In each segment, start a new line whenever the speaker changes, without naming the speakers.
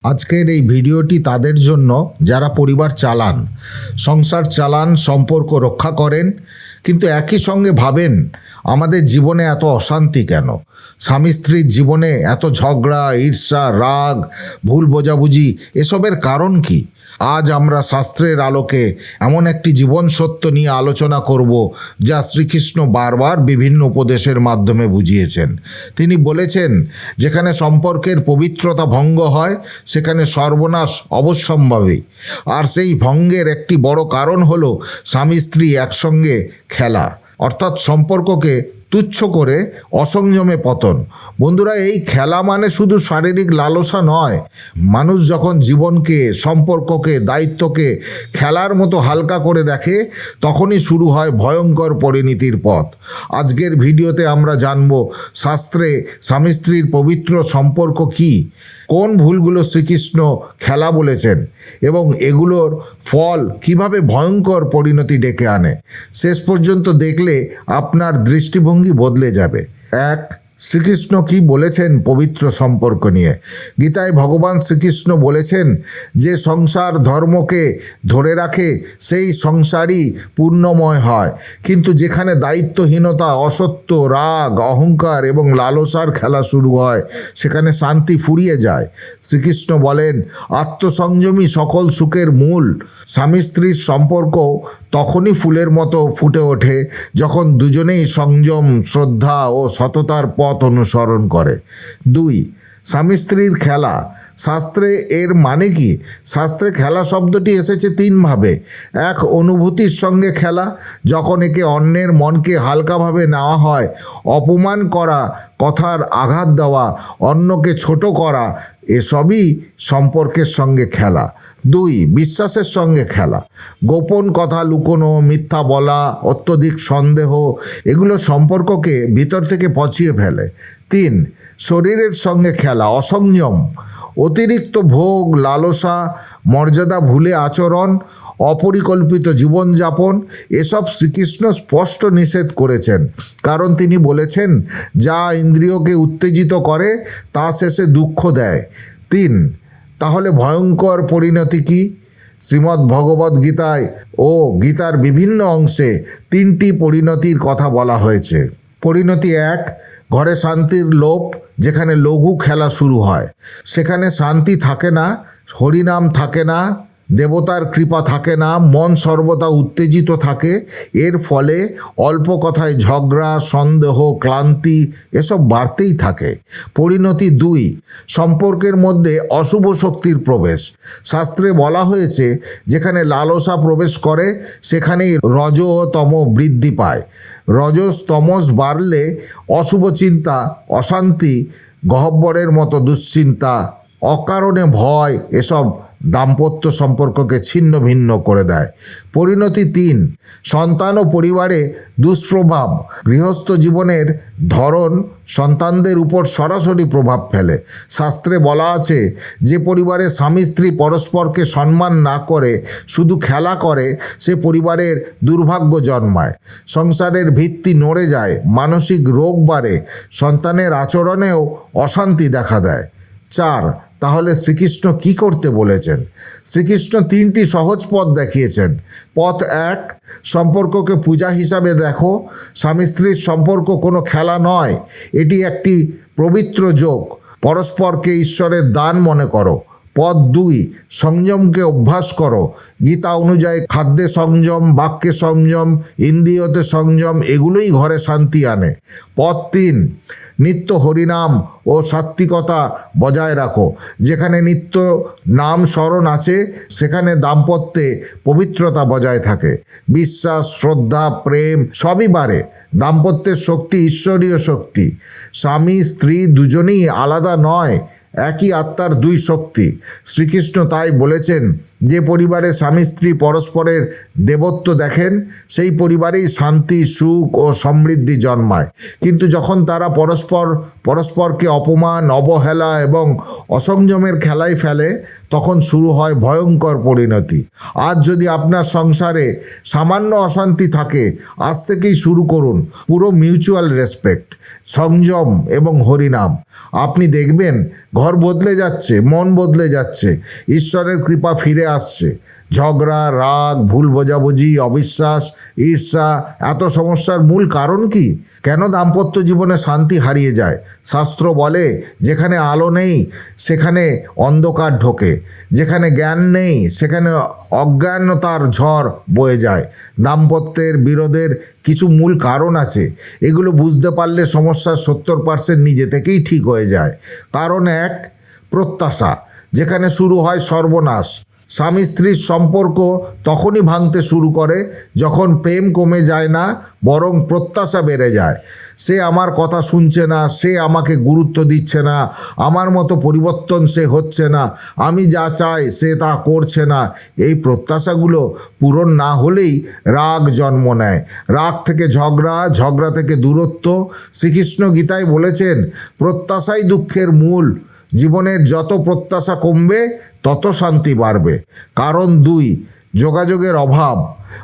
আজকের এই ভিডিওটি তাদের জন্য যারা পরিবার চালান, সংসার চালান, সম্পর্ক রক্ষা করেন, কিন্তু একই সঙ্গে ভাবেন আমাদের জীবনে এত অশান্তি কেন, স্বামী স্ত্রীর জীবনে এত ঝগড়া, ঈর্ষা, রাগ, ভুল বোঝাবুঝি, এসবের কারণ কি? আজ আমরা শাস্ত্রের আলোকে এমন একটি জীবন সত্য নিয়ে আলোচনা করব যা শ্রীকৃষ্ণ বারবার বিভিন্ন উপদেশের মাধ্যমে বুঝিয়েছেন। তিনি বলেছেন, যেখানে সম্পর্কের পবিত্রতা ভঙ্গ হয় সেখানে সর্বনাশ অবশ্যম্ভাবী। আর সেই ভঙ্গের একটি বড় কারণ হলো স্বামী স্ত্রী একসঙ্গে খেলা, অর্থাৎ সম্পর্ককে তুচ্ছ করে অসংযমে পতন। বন্ধুরা, এই খেলা মানে শুধু শারীরিক লালসা নয়। মানুষ যখন জীবনকে, সম্পর্ককে, দায়িত্বকে খেলার মতো হালকা করে দেখে, তখনই শুরু হয় ভয়ঙ্কর পরিণতির পথ। আজকের ভিডিওতে আমরা জানব শাস্ত্রে স্বামী স্ত্রীর পবিত্র সম্পর্ক কী, কোন ভুলগুলো শ্রীকৃষ্ণ খেলা বলেছেন এবং এগুলোর ফল কিভাবে ভয়ঙ্কর পরিণতি ডেকে আনে। শেষ পর্যন্ত দেখলে আপনার দৃষ্টিভঙ্গি বদলে যাবে। এক, শ্রীকৃষ্ণ কি বলেছেন পবিত্র সম্পর্ক নিয়ে? গীতায় ভগবান শ্রীকৃষ্ণ বলেছেন, যে সংসার ধর্মকে ধরে রাখে সেই সংসারই পূর্ণময় হয়, কিন্তু যেখানে দায়িত্বহীনতা, অসত্য, রাগ, অহংকার এবং লালসার খেলা শুরু হয় সেখানে শান্তি ফুরিয়ে যায়। শ্রীকৃষ্ণ বলেন, আত্মসংযমী সকল সুখের মূল। স্বামী স্ত্রীর সম্পর্ক তখনই ফুলের মতো ফুটে ওঠে যখন দুজনেই সংযম, শ্রদ্ধা ও সততার পথ অনুসরণ করে। দুই, স্বামী স্ত্রীর খেলা। শাস্ত্রে এর মানে কি? শাস্ত্রে খেলা শব্দটি এসেছে তিনভাবে। এক, অনুভূতির সঙ্গে খেলা, যখন একে অন্যের মনকে হালকাভাবে নেওয়া হয়, অপমান করা, কথার আঘাত দেওয়া, অন্যকে ছোট করা, এসবই সম্পর্কের সঙ্গে খেলা। দুই, বিশ্বাসের সঙ্গে খেলা। গোপন কথা লুকোনো, মিথ্যা বলা, অত্যধিক সন্দেহ, এগুলো সম্পর্ককে ভিতর থেকে পচিয়ে ফেলে। তিন, শরীরের সঙ্গে খেলা, অসংযম, অতিরিক্ত ভোগ, লালসা, মর্যাদা ভুলে আচরণ, অপরিকল্পিত জীবনযাপন, এসব শ্রীকৃষ্ণ স্পষ্ট নিষেধ করেছেন, কারণ তিনি বলেছেন, যা ইন্দ্রিয়কে উত্তেজিত করে তা শেষে দুঃখ দেয়। তিন, তাহলে ভয়ঙ্কর পরিণতি কি? শ্রীমদ্ ভগবদ্ গীতায় ও গীতার বিভিন্ন অংশে তিনটি পরিণতির কথা বলা হয়েছে। পরিণতি এক, ঘরে শান্তির লোপ। যেখানে লঘু খেলা শুরু হয় সেখানে শান্তি থাকে না, হরিনাম থাকে না, দেবতার কৃপা থাকে না, মন সর্বদা উত্তেজিত থাকে। এর ফলে অল্প কথায় ঝগড়া, সন্দেহ, ক্লান্তি এসব বাড়তেই থাকে। পরিণতি দুই, সম্পর্কের মধ্যে অশুভ শক্তির প্রবেশ। শাস্ত্রে বলা হয়েছে, যেখানে লালসা প্রবেশ করে সেখানেই রজ ও তম বৃদ্ধি পায়। রজস তমস বাড়লে অশুভ চিন্তা, অশান্তি, গহ্বরের মতো দুশ্চিন্তা, অকারণে ভয়, এসব দাম্পত্য সম্পর্ককে ছিন্ন ভিন্ন করে দেয়। পরিণতি তিন, সন্তান ও পরিবারে দুষ্প্রভাব। গৃহস্থ জীবনের ধরন সন্তানদের উপর সরাসরি প্রভাব ফেলে। শাস্ত্রে বলা আছে, যে পরিবারে স্বামী স্ত্রী পরস্পরকে সম্মান না করে শুধু খেলা করে সে পরিবারের দুর্ভাগ্য জন্মায়, সংসারের ভিত্তি নড়ে যায়, মানসিক রোগ বাড়ে, সন্তানের আচরণেও অশান্তি দেখা দেয়। চার, তাহলে শ্রীকৃষ্ণ কি করতে বলেছেন? শ্রীকৃষ্ণ তিনটি সহজ পথ দেখিয়েছেন। পথ এক, সম্পর্ককে পূজা হিসাবে দেখো। স্বামী স্ত্রীর সম্পর্ক কোনো খেলা নয়, এটি একটি পবিত্র যোগ। পরস্পরকে ঈশ্বরের দান মনে করো। পথ দুই, সংযমকে অভ্যাস করো। গীতা অনুযায়ী খাদ্যে সংযম, বাক্যে সংযম, ইন্দ্রিয়তে সংযম, এগুলোই ঘরে শান্তি আনে। পথ তিন, নিত্য হরিনাম ও সাত্ত্বিকতা বজায় রাখো। যেখানে নিত্য নাম স্মরণ আছে সেখানে দাম্পত্যে পবিত্রতা বজায় থাকে। বিশ্বাস, শ্রদ্ধা, প্রেম সবই বাড়ে। দাম্পত্যের শক্তি ঈশ্বরীয় শক্তি। স্বামী স্ত্রী দুজনেই আলাদা নয়, একই আত্মার দুই শক্তি। শ্রীকৃষ্ণ তাই বলেছেন, যে পরিবারে স্বামী স্ত্রী পরস্পরের দেবত্ব দেখেন সেই পরিবারেই শান্তি, সুখ ও সমৃদ্ধি জন্মায়। কিন্তু যখন তারা পরস্পরকে অপমান, অবহেলা এবং অসংযমের খেলায় ফেলে তখন শুরু হয় ভয়ঙ্কর পরিণতি। আজ যদি আপনার সংসারে সামান্য অশান্তি থাকে, আজ থেকেই শুরু করুন পুরো মিউচুয়াল রেসপেক্ট, সংযম এবং হরিনাম। আপনি দেখবেন ঘর বদলে যাচ্ছে, মন বদলে যাচ্ছে, ঈশ্বরের কৃপা ফিরে আসছে। ঝগড়া, রাগ, ভুল বোঝাবুঝি, অবিশ্বাস, ঈর্ষা, এত সমস্যার মূল কারণ কি? কেন দাম্পত্য জীবনে শান্তি হারিয়ে যায়? শাস্ত্র বলে, যেখানে আলো নেই সেখানে অন্ধকার ঢোকে, যেখানে জ্ঞান নেই সেখানে অজ্ঞানতার ঝড় বয়ে যায়। দাম্পত্যের বিরোধের কিছু মূল কারণ আছে, এগুলো বুঝতে পারলে সমস্যার 70% নিজে থেকেই ঠিক হয়ে যায়। কারণ এক, প্রত্যাশা। যেখানে শুরু হয় সর্বনাশ। স্বামী স্ত্রীর সম্পর্ক তখনই ভাঙতে শুরু করে যখন প্রেম কমে যায় না, বরং প্রত্যাশা বেড়ে যায়। সে আমার কথা শুনছে না, সে আমাকে গুরুত্ব দিচ্ছে না, আমার মতো পরিবর্তন সে হচ্ছে না, আমি যা চাই সে তা করছে না। এই প্রত্যাশাগুলো পূরণ না হলেই রাগ জন্ম নেয়। রাগ থেকে ঝগড়া, ঝগড়া থেকে দূরত্ব। শ্রীকৃষ্ণ গীতায় বলেছেন, প্রত্যাশাই দুঃখের মূল। জীবনের যত প্রত্যাশা কমবে তত শান্তি বাড়বে। কারণ দুই, যোগাযোগের অভাব,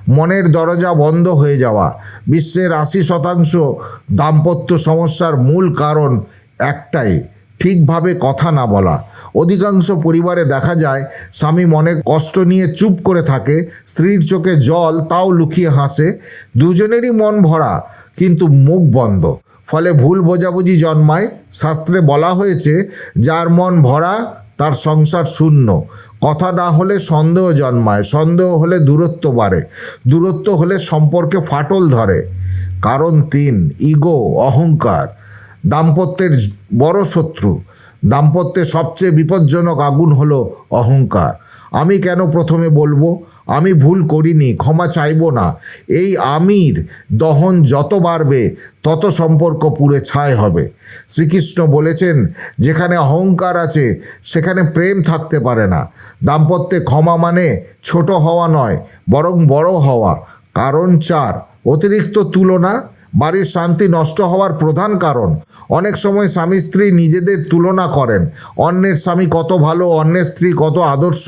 মনের দরজা বন্ধ হয়ে যাওয়া। বিশ্বের 80% দাম্পত্য সমস্যার মূল কারণ একটাই, ঠিকভাবে কথা না বলা। অধিকাংশ পরিবারে দেখা যায় স্বামী মনে কষ্ট নিয়ে চুপ করে থাকে, স্ত্রীর চোখে জল তাও লুকিয়ে হাসে। দুজনেরই মন ভরা কিন্তু মুখ বন্ধ, ফলে ভুল বোঝাবুঝি জন্মায়। শাস্ত্রে বলা হয়েছে, যার মন ভরা তার সংসার শূন্য। কথা না হলে সন্দেহ জন্মায়, সন্দেহ হলে দূরত্ব বাড়ে, দূরত্ব হলে সম্পর্কে ফাটল ধরে। কারণ তিন, ইগো, অহংকার। দাম্পত্যের বড় শত্রু। দাম্পত্যে সবচেয়ে বিপজ্জনক আগুন হলো অহংকার। আমি কেন প্রথমে বলবো, আমি ভুল করিনি, ক্ষমা চাইবো না। এই আমির দহন যত বাড়বে তত সম্পর্ক পুড়ে ছাই হবে। শ্রীকৃষ্ণ বলেছেন, যেখানে অহংকার আছে সেখানে প্রেম থাকতে পারে না। দাম্পত্যে ক্ষমা মানে ছোট হওয়া নয়, বরং বড় হওয়া। কারণ চার, অতিরিক্ত তুলনা। বাড়ির শান্তি নষ্ট হওয়ার প্রধান কারণ। অনেক সময় স্বামী স্ত্রী নিজেদের তুলনা করেন, অন্যের স্বামী কত ভালো, অন্যের স্ত্রী কত আদর্শ,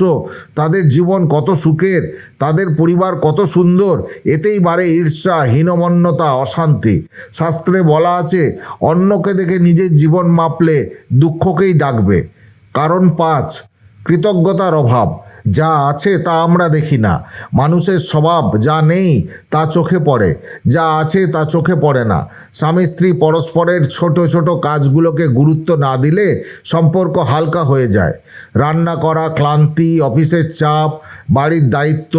তাদের জীবন কত সুখের, তাদের পরিবার কত সুন্দর। এতেই বাড়ে ঈর্ষা, হীনমন্যতা, অশান্তি। শাস্ত্রে বলা আছে, অন্যকে দেখে নিজের জীবন মাপলে দুঃখকেই ডাকবে। কারণ পাঁচ, কৃতজ্ঞতার অভাব। যা আছে তা আমরা দেখি না। মানুষের স্বভাব, যা নেই তা চোখে পড়ে, যা আছে তা চোখে পড়ে না। স্বামী স্ত্রী পরস্পরের ছোট ছোট কাজগুলোকে গুরুত্ব না দিলে সম্পর্ক হালকা হয়ে যায়। রান্না করা, ক্লান্তি, অফিসের চাপ, বাড়ির দায়িত্ব,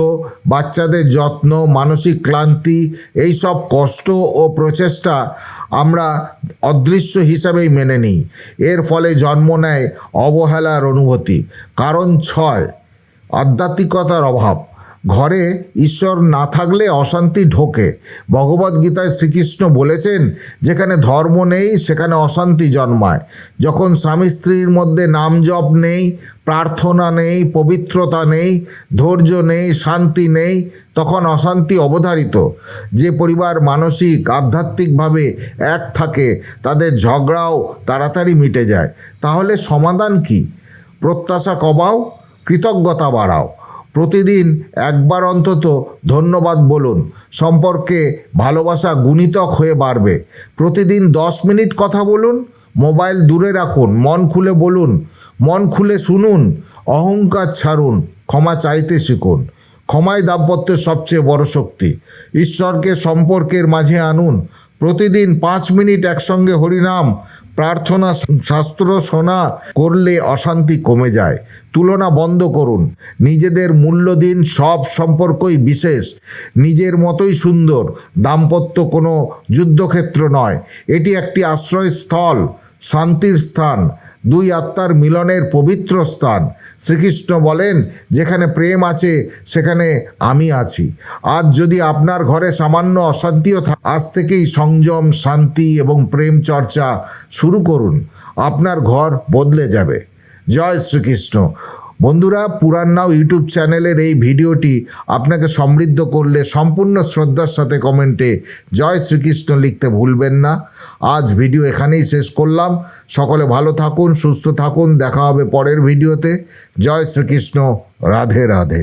বাচ্চাদের যত্ন, মানসিক ক্লান্তি, এই সব কষ্ট ও প্রচেষ্টা আমরা অদৃশ্য হিসাবেই মেনে নিই। এর ফলে জন্ম নেয় অবহেলার অনুভূতি। কারণ ছয়, আধ্যাত্মিকতার অভাব। ঘরে ঈশ্বর না থাকলে অশান্তি ঢোকে। ভগবদ্গীতায় শ্রীকৃষ্ণ বলেছেন, যেখানে ধর্ম নেই সেখানে অশান্তি জন্মায়। যখন স্বামী স্ত্রীর মধ্যে নাম জপ নেই, প্রার্থনা নেই, পবিত্রতা নেই, ধৈর্য নেই, শান্তি নেই, তখন অশান্তি অবধারিত। যে পরিবার মানসিক আধ্যাত্মিকভাবে এক থাকে তাদের ঝগড়াও তাড়াতাড়ি মিটে যায়। তাহলে সমাধান কি? প্রত্যাশা কমাও, কৃতজ্ঞতা বাড়াও, প্রতিদিন একবার অন্তত ধন্যবাদ বলুন। সম্পর্কে ভালোবাসা গুণিতক হয়ে বাড়বে। প্রতিদিন 10 মিনিট কথা বলুন, মোবাইল দূরে রাখুন, মন খুলে বলুন, মন খুলে শুনুন, অহংকার ছাড়ুন, ক্ষমা চাইতে শিখুন। ক্ষমাই দাম্পত্যের সবচেয়ে বড় শক্তি। ঈশ্বরকে সম্পর্কের মাঝে আনুন। প্রতিদিন 5 মিনিট একসঙ্গে হরিনাম, প্রার্থনা, শাস্ত্র শোনা করলে অশান্তি কমে যায়। তুলনা বন্ধ করুন, নিজেদের মূল্য দিন। সব সম্পর্কই বিশেষ, নিজের মতোই সুন্দর। দাম্পত্য কোনো যুদ্ধক্ষেত্র নয়, এটি একটি আশ্রয়স্থল, শান্তির স্থান, দুই আত্মার মিলনের পবিত্র স্থান। শ্রীকৃষ্ণ বলেন, যেখানে প্রেম আছে সেখানে আমি আছি। আজ যদি আপনার ঘরে সামান্য অশান্তিও থাকে, আজ থেকেই সংযম, শান্তি এবং প্রেম চর্চা শুরু করুন। আপনার ঘর বদলে যাবে। জয় শ্রীকৃষ্ণ। বন্ধুরা, পুরাণ নাও ইউটিউব চ্যানেলের এই ভিডিওটি আপনাকে সমৃদ্ধ করলে সম্পূর্ণ শ্রদ্ধার সাথে কমেন্টে জয় শ্রীকৃষ্ণ লিখতে ভুলবেন না। আজ ভিডিও এখানেই শেষ করলাম। সকলে ভালো থাকুন, সুস্থ থাকুন। দেখা হবে পরের ভিডিওতে। জয় শ্রীকৃষ্ণ। রাধে রাধে।